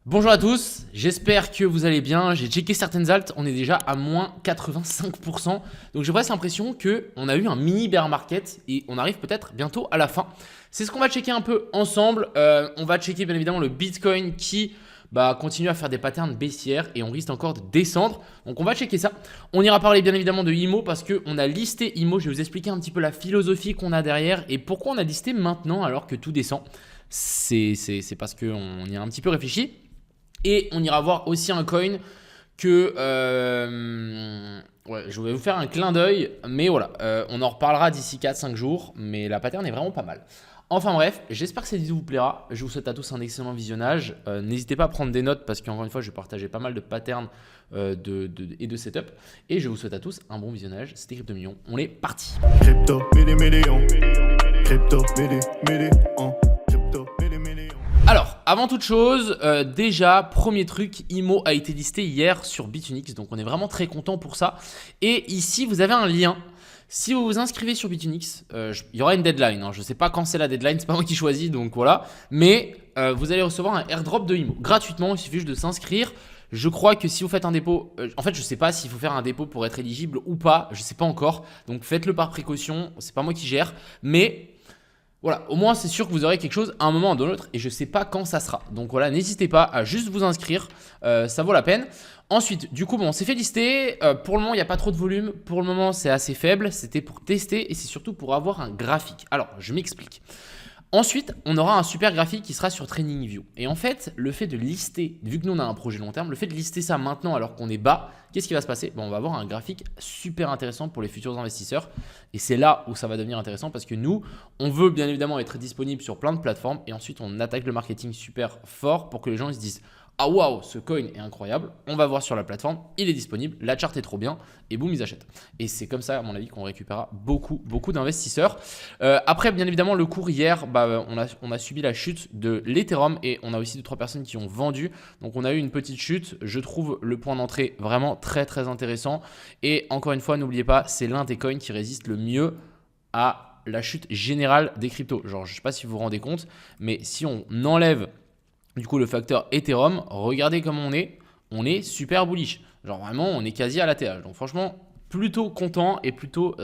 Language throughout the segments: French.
Bonjour à tous, j'espère que vous allez bien. J'ai checké certaines alts, on est déjà à moins 85%. Donc j'ai presque l'impression qu'on a eu un mini bear market et on arrive peut-être bientôt à la fin. C'est ce qu'on va checker un peu ensemble. On va checker bien évidemment le Bitcoin qui continue à faire des patterns baissières et on risque encore de descendre. Donc on va checker ça. On ira parler bien évidemment de IMO parce qu'on a listé IMO. Je vais vous expliquer un petit peu la philosophie qu'on a derrière et pourquoi on a listé maintenant alors que tout descend. C'est parce qu'on y a un petit peu réfléchi. Et on ira voir aussi un coin que je vais vous faire un clin d'œil, mais voilà, on en reparlera d'ici 4-5 jours, mais la pattern est vraiment pas mal. Enfin bref, j'espère que cette vidéo vous plaira. Je vous souhaite à tous un excellent visionnage. N'hésitez pas à prendre des notes parce qu'encore une fois, je vais partager pas mal de patterns et de setup. Et je vous souhaite à tous un bon visionnage. C'était Crypto Million. On est parti. Crypto, million. Crypto, million. Crypto, million. Alors, avant toute chose, déjà, premier truc, IMO a été listé hier sur Bitunix, donc on est vraiment très content pour ça. Et ici, vous avez un lien. Si vous vous inscrivez sur Bitunix, il y aura une deadline. Je ne sais pas quand c'est la deadline, c'est pas moi qui choisis, donc voilà. Mais vous allez recevoir un airdrop de IMO gratuitement. Il suffit juste de s'inscrire. Je crois que si vous faites un dépôt, en fait, je ne sais pas s'il faut faire un dépôt pour être éligible ou pas. Je ne sais pas encore. Donc faites-le par précaution. C'est pas moi qui gère, mais voilà, au moins c'est sûr que vous aurez quelque chose à un moment ou de l'autre et je ne sais pas quand ça sera. Donc voilà, n'hésitez pas à juste vous inscrire, ça vaut la peine. Ensuite, du coup, on s'est fait lister. Pour le moment, il n'y a pas trop de volume. Pour le moment, c'est assez faible. C'était pour tester et c'est surtout pour avoir un graphique. Alors, je m'explique. Ensuite, on aura un super graphique qui sera sur TradingView. Et en fait, le fait de lister, vu que nous on a un projet long terme, le fait de lister ça maintenant alors qu'on est bas, qu'est-ce qui va se passer? On va avoir un graphique super intéressant pour les futurs investisseurs. Et c'est là où ça va devenir intéressant parce que nous, on veut bien évidemment être disponible sur plein de plateformes. Et ensuite, on attaque le marketing super fort pour que les gens ils se disent: ah waouh, ce coin est incroyable, on va voir sur la plateforme, il est disponible, la charte est trop bien, et boum, ils achètent. Et c'est comme ça, à mon avis, qu'on récupérera beaucoup d'investisseurs. Après, bien évidemment, le cours hier, on a subi la chute de l'Ethereum et on a aussi 2-3 personnes qui ont vendu. Donc, on a eu une petite chute. Je trouve le point d'entrée vraiment très intéressant. Et encore une fois, n'oubliez pas, c'est l'un des coins qui résiste le mieux à la chute générale des cryptos. Genre, je ne sais pas si vous vous rendez compte, mais si on enlève du coup le facteur Ethereum, regardez comme on est super bullish. Genre vraiment, on est quasi à la TH. Donc franchement, plutôt content et plutôt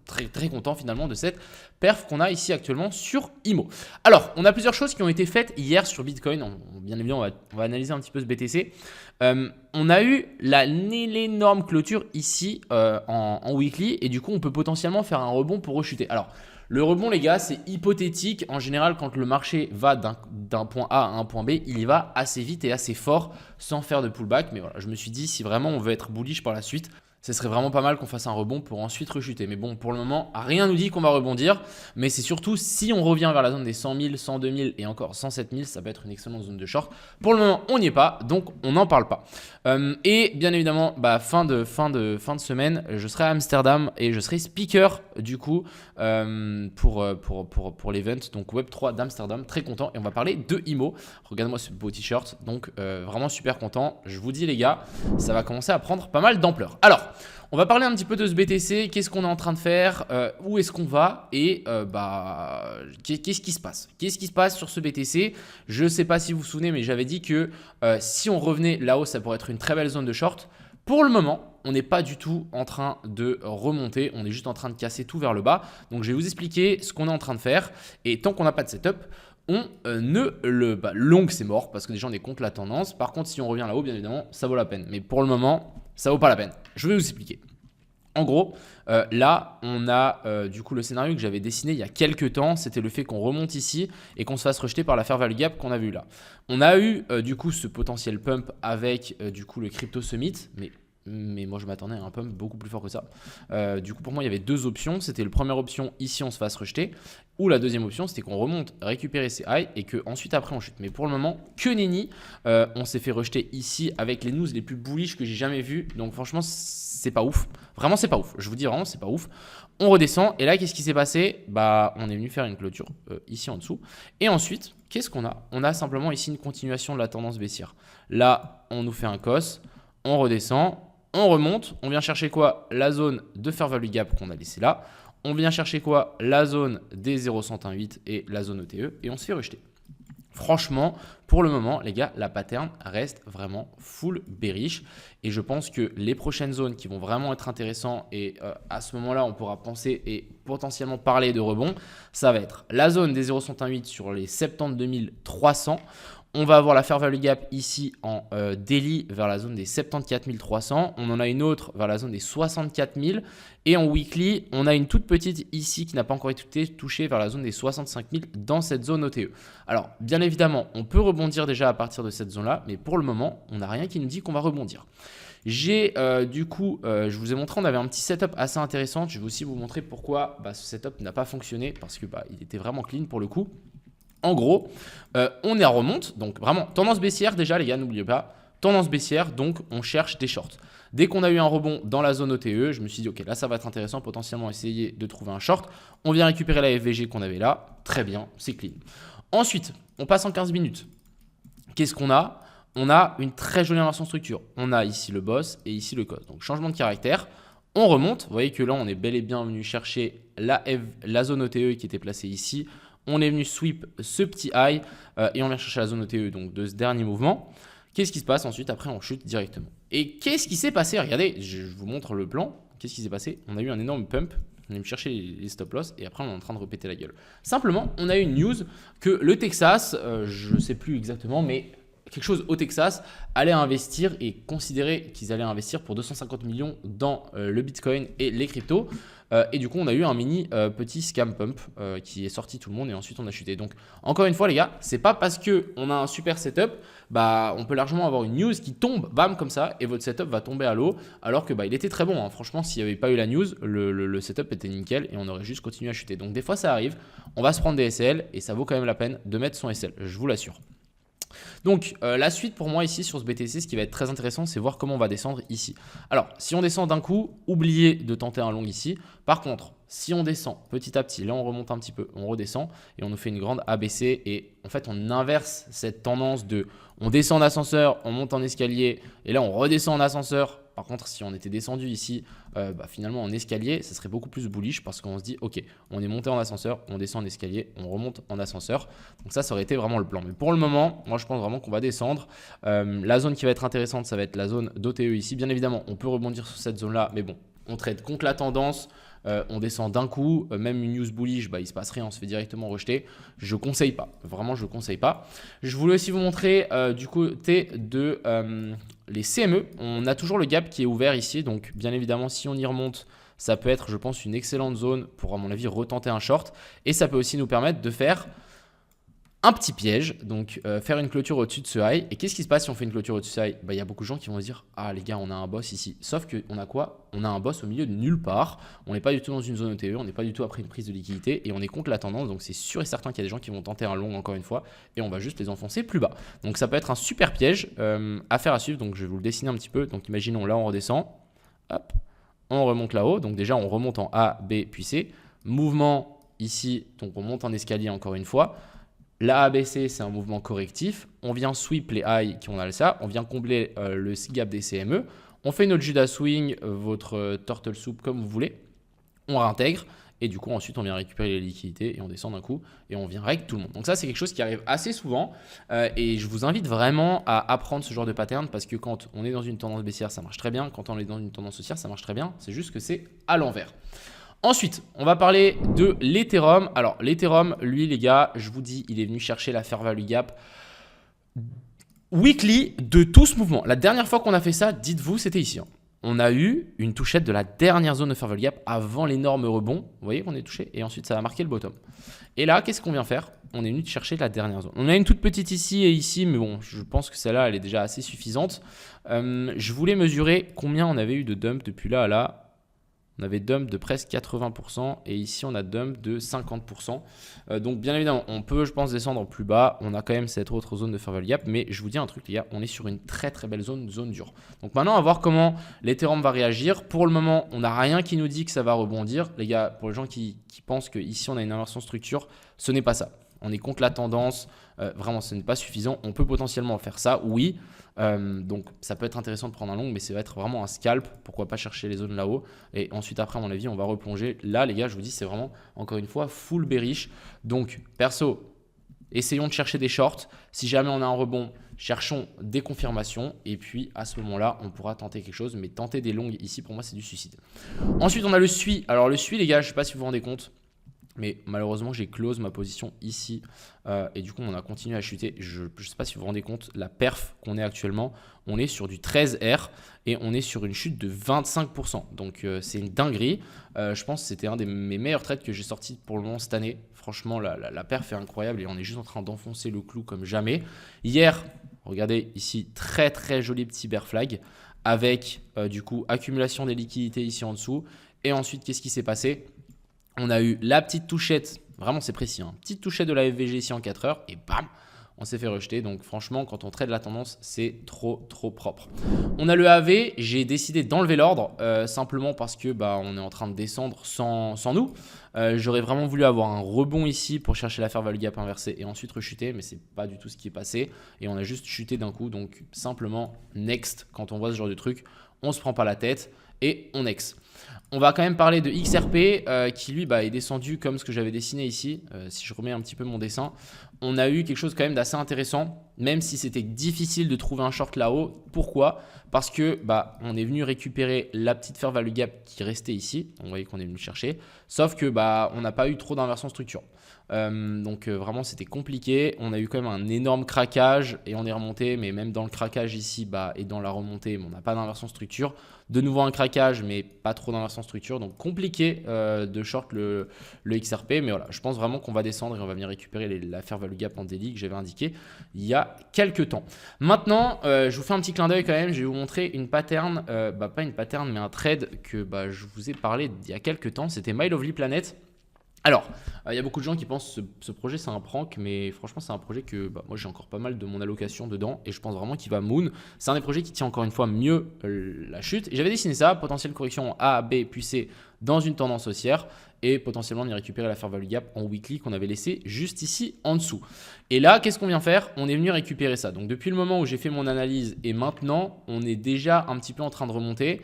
très content finalement de cette perf qu'on a ici actuellement sur IMO. Alors, on a plusieurs choses qui ont été faites hier sur Bitcoin. Bien évidemment, on va analyser un petit peu ce BTC. On a eu l'énorme clôture ici en weekly et du coup, on peut potentiellement faire un rebond pour rechuter. Alors, le rebond, les gars, c'est hypothétique. En général, quand le marché va d'un point A à un point B, il y va assez vite et assez fort sans faire de pullback. Mais voilà, je me suis dit, si vraiment on veut être bullish par la suite, ce serait vraiment pas mal qu'on fasse un rebond pour ensuite rechuter. Mais bon, pour le moment, rien nous dit qu'on va rebondir. Mais c'est surtout si on revient vers la zone des 100 000, 102 000 et encore 107 000, ça peut être une excellente zone de short. Pour le moment, on n'y est pas, donc on n'en parle pas. Et bien évidemment, fin de semaine, je serai à Amsterdam et je serai speaker du coup pour l'event, donc Web3 d'Amsterdam. Très content et on va parler de IMO. Regarde-moi ce beau t-shirt, donc vraiment super content. Je vous dis les gars, ça va commencer à prendre pas mal d'ampleur. Alors, on va parler un petit peu de ce BTC, qu'est-ce qu'on est en train de faire, où est-ce qu'on va et qu'est-ce qui se passe? Qu'est-ce qui se passe sur ce BTC? Je ne sais pas si vous vous souvenez, mais j'avais dit que si on revenait là-haut, ça pourrait être une très belle zone de short. Pour le moment, on n'est pas du tout en train de remonter, on est juste en train de casser tout vers le bas. Donc, je vais vous expliquer ce qu'on est en train de faire et tant qu'on n'a pas de setup, on long c'est mort parce que déjà on est contre la tendance. Par contre, si on revient là-haut, bien évidemment, ça vaut la peine. Mais pour le moment, ça vaut pas la peine. Je vais vous expliquer. En gros, là, on a du coup le scénario que j'avais dessiné il y a quelques temps. C'était le fait qu'on remonte ici et qu'on se fasse rejeter par la fair value gap qu'on a vu là. On a eu du coup ce potentiel pump avec du coup le Crypto Summit, mais moi je m'attendais à un pump beaucoup plus fort que ça. Du coup pour moi il y avait deux options. C'était la première option, ici on se fasse rejeter, ou la deuxième option c'était qu'on remonte, récupérer ses highs et que ensuite après on chute. Mais pour le moment que nenni, on s'est fait rejeter ici avec les news les plus bullish que j'ai jamais vu. Donc franchement c'est pas ouf, vraiment c'est pas ouf, je vous dis vraiment c'est pas ouf. On redescend et là qu'est-ce qui s'est passé? On est venu faire une clôture ici en dessous et ensuite qu'est-ce qu'on a? On a simplement ici une continuation de la tendance baissière. Là on nous fait un cos, on redescend, on remonte, on vient chercher quoi? La zone de fair value gap qu'on a laissé là. On vient chercher quoi? La zone des 0,118 et la zone ETE et on se fait rejeter. Franchement, pour le moment, les gars, la pattern reste vraiment full bearish. Et je pense que les prochaines zones qui vont vraiment être intéressantes, et à ce moment-là, on pourra penser et potentiellement parler de rebond, ça va être la zone des 0,68 sur les 72 300. On va avoir la fair value gap ici en daily vers la zone des 74 300. On en a une autre vers la zone des 64 000. Et en weekly, on a une toute petite ici qui n'a pas encore été touchée vers la zone des 65 000 dans cette zone OTE. Alors, bien évidemment, on peut rebondir déjà à partir de cette zone-là. Mais pour le moment, on n'a rien qui nous dit qu'on va rebondir. J'ai je vous ai montré, on avait un petit setup assez intéressant. Je vais aussi vous montrer pourquoi ce setup n'a pas fonctionné parce que il était vraiment clean pour le coup. En gros, on est à remonte, donc vraiment tendance baissière déjà les gars, n'oubliez pas, tendance baissière, donc on cherche des shorts. Dès qu'on a eu un rebond dans la zone OTE, je me suis dit ok, là ça va être intéressant, potentiellement essayer de trouver un short. On vient récupérer la FVG qu'on avait là, très bien, c'est clean. Ensuite, on passe en 15 minutes. Qu'est-ce qu'on a? On a une très jolie inversion structure. On a ici le boss et ici le cos, donc changement de caractère. On remonte, vous voyez que là on est bel et bien venu chercher la zone OTE qui était placée ici. On est venu sweep ce petit high et on vient chercher la zone OTE donc de ce dernier mouvement. Qu'est-ce qui se passe ensuite? Après, on chute directement. Et qu'est-ce qui s'est passé? Regardez, je vous montre le plan. Qu'est-ce qui s'est passé? On a eu un énorme pump. On est venu chercher les stop loss et après, on est en train de répéter la gueule. Simplement, on a eu une news que le Texas, je ne sais plus exactement, mais quelque chose au Texas allait investir et considérer qu'ils allaient investir pour 250 millions dans le Bitcoin et les cryptos. Et du coup, on a eu un mini petit scam pump qui est sorti tout le monde et ensuite on a chuté. Donc, encore une fois, les gars, c'est pas parce qu'on a un super setup, on peut largement avoir une news qui tombe, bam, comme ça, et votre setup va tomber à l'eau. Alors que il était très bon. Hein. Franchement, s'il n'y avait pas eu la news, le setup était nickel et on aurait juste continué à chuter. Donc, des fois, ça arrive. On va se prendre des SL et ça vaut quand même la peine de mettre son SL, je vous l'assure. Donc la suite pour moi ici sur ce BTC, ce qui va être très intéressant, c'est voir comment on va descendre ici. Alors si on descend d'un coup, oubliez de tenter un long ici. Par contre, si on descend petit à petit, là on remonte un petit peu, on redescend et on nous fait une grande ABC et en fait on inverse cette tendance de on descend en ascenseur, on monte en escalier et là on redescend en ascenseur. Par contre, si on était descendu ici, finalement en escalier, ça serait beaucoup plus bullish parce qu'on se dit, ok, on est monté en ascenseur, on descend en escalier, on remonte en ascenseur. Donc ça aurait été vraiment le plan. Mais pour le moment, moi je pense vraiment qu'on va descendre. La zone qui va être intéressante, ça va être la zone d'OTE ici. Bien évidemment, on peut rebondir sur cette zone-là, mais bon, on trade contre la tendance. On descend d'un coup, même une news bullish, il se passe rien, on se fait directement rejeter. Je conseille pas, vraiment je conseille pas. Je voulais aussi vous montrer du côté de les CME, on a toujours le gap qui est ouvert ici, donc bien évidemment si on y remonte, ça peut être je pense une excellente zone pour à mon avis retenter un short et ça peut aussi nous permettre de faire un petit piège, donc faire une clôture au-dessus de ce high. Et qu'est-ce qui se passe si on fait une clôture au-dessus de ce high? Il y a beaucoup de gens qui vont se dire « Ah les gars, on a un boss ici ». Sauf qu'on a quoi? On a un boss au milieu de nulle part. On n'est pas du tout dans une zone OTE, on n'est pas du tout après une prise de liquidité et on est contre la tendance. Donc c'est sûr et certain qu'il y a des gens qui vont tenter un long encore une fois et on va juste les enfoncer plus bas. Donc ça peut être un super piège à faire à suivre. Donc je vais vous le dessiner un petit peu. Donc imaginons là on redescend, hop, on remonte là-haut. Donc déjà on remonte en A, B puis C. Mouvement ici, donc on monte en escalier encore une fois. La ABC, c'est un mouvement correctif. On vient sweep les highs qui ont ça. On vient combler le gap des CME. On fait notre Judas Swing, votre Turtle Soup comme vous voulez. On réintègre. Et du coup, ensuite, on vient récupérer les liquidités et on descend d'un coup. Et on vient règle tout le monde. Donc ça, c'est quelque chose qui arrive assez souvent. Et je vous invite vraiment à apprendre ce genre de pattern. Parce que quand on est dans une tendance baissière, ça marche très bien. Quand on est dans une tendance haussière, ça marche très bien. C'est juste que c'est à l'envers. Ensuite, on va parler de l'Ethereum. Alors, l'Ethereum, lui, les gars, je vous dis, il est venu chercher la fair value gap weekly de tout ce mouvement. La dernière fois qu'on a fait ça, dites-vous, c'était ici. On a eu une touchette de la dernière zone de fair value gap avant l'énorme rebond. Vous voyez qu'on est touché et ensuite, ça a marqué le bottom. Et là, qu'est-ce qu'on vient faire? On est venu chercher la dernière zone. On a une toute petite ici et ici, mais bon, je pense que celle-là, elle est déjà assez suffisante. Je voulais mesurer combien on avait eu de dump depuis là à là. On avait dump de presque 80% et ici on a dump de 50%. Donc bien évidemment, on peut je pense descendre plus bas. On a quand même cette autre zone de fair value gap. Mais je vous dis un truc les gars, on est sur une très très belle zone dure. Donc maintenant on va voir comment l'Ethereum va réagir. Pour le moment, on n'a rien qui nous dit que ça va rebondir. Les gars, pour les gens qui pensent qu'ici on a une inversion structure, ce n'est pas ça. On est contre la tendance. Vraiment, ce n'est pas suffisant. On peut potentiellement faire ça, oui. Donc ça peut être intéressant de prendre un long, mais ça va être vraiment un scalp. Pourquoi pas chercher les zones là-haut. Et ensuite après à mon avis on va replonger. Là les gars je vous dis c'est vraiment encore une fois full bearish. Donc perso essayons de chercher des shorts. Si jamais on a un rebond, cherchons des confirmations. Et puis à ce moment-là, on pourra tenter quelque chose. Mais tenter des longues ici, pour moi, c'est du suicide. Ensuite, on a le SUI. Alors le SUI, les gars, je ne sais pas si vous vous rendez compte. Mais malheureusement, j'ai close ma position ici. Et du coup, on a continué à chuter. Je ne sais pas si vous vous rendez compte, la perf qu'on est actuellement, on est sur du 13R et on est sur une chute de 25%. Donc, c'est une dinguerie. Je pense que c'était un de mes meilleurs trades que j'ai sorti pour le moment cette année. Franchement, la perf est incroyable et on est juste en train d'enfoncer le clou comme jamais. Hier, regardez ici, très très joli petit bear flag avec du coup accumulation des liquidités ici en dessous. Et ensuite, qu'est-ce qui s'est passé ? On a eu la petite touchette, vraiment c'est précis, hein, petite touchette de la FVG ici en 4 heures et bam, on s'est fait rejeter. Donc franchement, quand on trade la tendance, c'est trop propre. On a le AV, j'ai décidé d'enlever l'ordre simplement parce que on est en train de descendre sans nous. J'aurais vraiment voulu avoir un rebond ici pour chercher la fair value gap inversée et ensuite rechuter, mais c'est pas du tout ce qui est passé et on a juste chuté d'un coup. Donc simplement next, quand on voit ce genre de truc, on se prend pas la tête et on ex. On va quand même parler de XRP qui lui est descendu comme ce que j'avais dessiné ici. Si je remets un petit peu mon dessin, on a eu quelque chose quand même d'assez intéressant, même si c'était difficile de trouver un short là-haut. Pourquoi ? Parce que on est venu récupérer la petite fair value gap qui restait ici. On voyait qu'on est venu chercher, sauf que on n'a pas eu trop d'inversion structure. Donc vraiment c'était compliqué. On a eu quand même un énorme craquage et on est remonté, mais même dans le craquage ici et dans la remontée, on n'a pas d'inversion structure. De nouveau un craquage, mais pas trop d'inversion structure. Donc compliqué de short le XRP. Mais voilà, je pense vraiment qu'on va descendre et on va venir récupérer la fair value gap en daily que j'avais indiqué il y a quelques temps. Maintenant, je vous fais un petit clin d'œil quand même. Je vais vous montrer une pattern, pas une pattern, mais un trade que je vous ai parlé il y a quelques temps. C'était My Lovely Planet. Alors, il y a beaucoup de gens qui pensent que ce projet c'est un prank, mais franchement c'est un projet que moi j'ai encore pas mal de mon allocation dedans et je pense vraiment qu'il va moon. C'est un des projets qui tient encore une fois mieux la chute. Et j'avais dessiné ça, potentielle correction A, B puis C dans une tendance haussière et potentiellement y récupérer la fair value gap en weekly qu'on avait laissé juste ici en dessous. Et là, qu'est-ce qu'on vient faire ? On est venu récupérer ça. Donc depuis le moment où j'ai fait mon analyse et maintenant, on est déjà un petit peu en train de remonter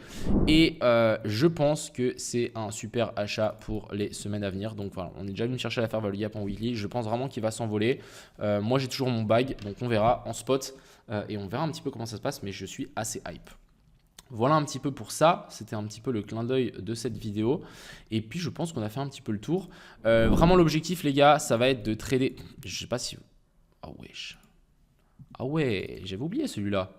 et je pense que c'est un super achat pour les semaines à venir. Donc voilà, on est déjà venu chercher la fair value gap en weekly. Je pense vraiment qu'il va s'envoler. Moi, j'ai toujours mon bag, donc on verra en spot et on verra un petit peu comment ça se passe, mais je suis assez hype. Voilà un petit peu pour ça, c'était un petit peu le clin d'œil de cette vidéo et puis je pense qu'on a fait un petit peu le tour. Vraiment l'objectif les gars, ça va être de trader, je sais pas si... Ah ouais, j'avais oublié celui-là.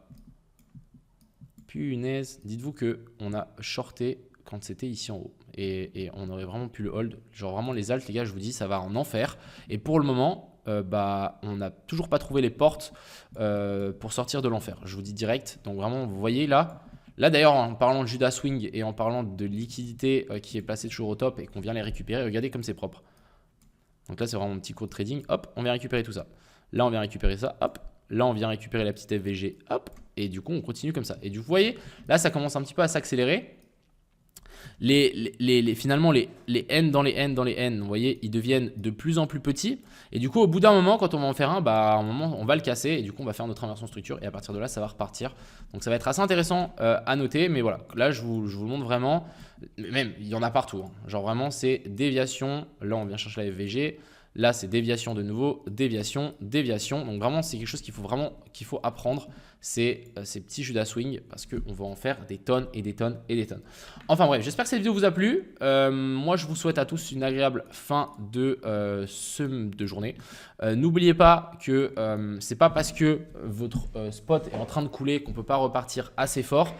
Punaise, dites-vous qu'on a shorté quand c'était ici en haut et on aurait vraiment pu le hold. Genre vraiment les alts les gars, je vous dis ça va en enfer et pour le moment... on n'a toujours pas trouvé les portes pour sortir de l'enfer. Je vous dis direct. Donc vraiment, vous voyez là d'ailleurs, en parlant de Judas Swing et en parlant de liquidité qui est placée toujours au top et qu'on vient les récupérer, regardez comme c'est propre. Donc là, c'est vraiment un petit court trading. Hop, on vient récupérer tout ça. Là, on vient récupérer ça. Hop. Là, on vient récupérer la petite FVG. Hop. Et du coup, on continue comme ça. Et vous voyez, là, ça commence un petit peu à s'accélérer. Finalement, les N dans les N dans les N, vous voyez, ils deviennent de plus en plus petits. Et du coup, au bout d'un moment, quand on va en faire à un moment, on va le casser. Et du coup, on va faire notre inversion structure. Et à partir de là, ça va repartir. Donc, ça va être assez intéressant à noter. Mais voilà, là, je vous le montre vraiment. Même, il y en a partout. Hein. Genre vraiment, c'est déviation. Là, on vient chercher la FVG. Là, c'est déviation de nouveau, déviation, déviation. Donc vraiment, c'est quelque chose qu'il faut apprendre. C'est ces petits Judas Swing parce qu'on va en faire des tonnes et des tonnes et des tonnes. Enfin bref, j'espère que cette vidéo vous a plu. Moi, je vous souhaite à tous une agréable fin de journée. N'oubliez pas que c'est pas parce que votre spot est en train de couler qu'on ne peut pas repartir assez fort.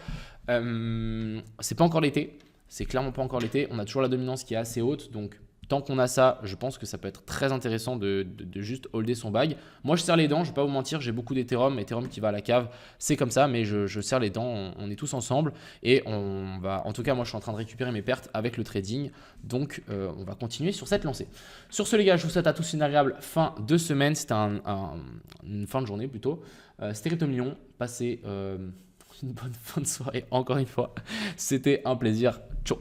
C'est pas encore l'été. C'est clairement pas encore l'été. On a toujours la dominance qui est assez haute. Donc, tant qu'on a ça, je pense que ça peut être très intéressant de juste holder son bag. Moi, je serre les dents, je ne vais pas vous mentir, j'ai beaucoup d'Ethereum qui va à la cave. C'est comme ça, mais je serre les dents, on est tous ensemble. Et on va, en tout cas, moi, je suis en train de récupérer mes pertes avec le trading. Donc, on va continuer sur cette lancée. Sur ce, les gars, je vous souhaite à tous une agréable fin de semaine. C'était une fin de journée plutôt. C'était Crypto Million. Passez une bonne fin de soirée, encore une fois. C'était un plaisir. Ciao.